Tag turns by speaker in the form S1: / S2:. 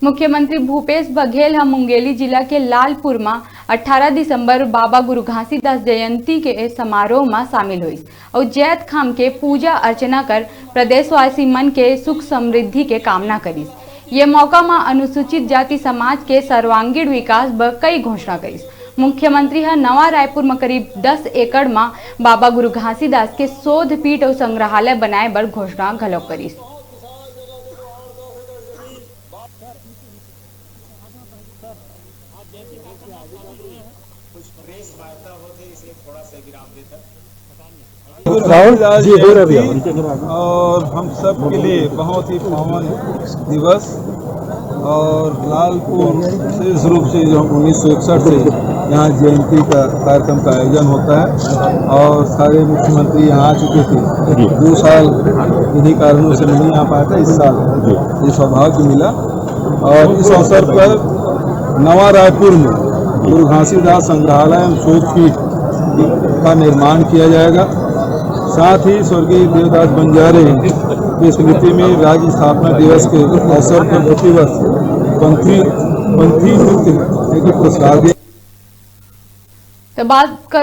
S1: मुख्यमंत्री भूपेश बघेल हम मुंगेली जिला के लालपुर में 18 दिसंबर बाबा गुरु घासीदास जयंती के समारोह में शामिल हुई और जैत खाम के पूजा अर्चना कर प्रदेशवासी मन के सुख समृद्धि के कामना करी। ये मौका में अनुसूचित जाति समाज के सर्वांगीण विकास ब कई घोषणा करी। मुख्यमंत्री नवा रायपुर में करीब 10 एकड़ में बाबा गुरु घासीदास के शोध पीठ और संग्रहालय बनाए बर घोषणा घलो करी।
S2: और हम सब के लिए बहुत ही पावन दिवस और लालपुर विशेष रूप से जो 1961 से यहाँ जयंती का कार्यक्रम का आयोजन होता है और सारे मुख्यमंत्री यहाँ आ चुके थे। 2 साल इन्हीं कारणों से नहीं आ पाया था, इस साल ये सौभाग्य मिला और इस अवसर पर नवा रायपुर में गुरु घासीदास संग्रहालय एवं शोध पीठ का निर्माण किया जाएगा। साथ ही स्वर्गीय देवदास बंजारे की स्मृति में राज्य स्थापना दिवस के अवसर पर प्रतिवर्ष पंथी नृत्य पुरस्कार दिया।
S1: तो बात कर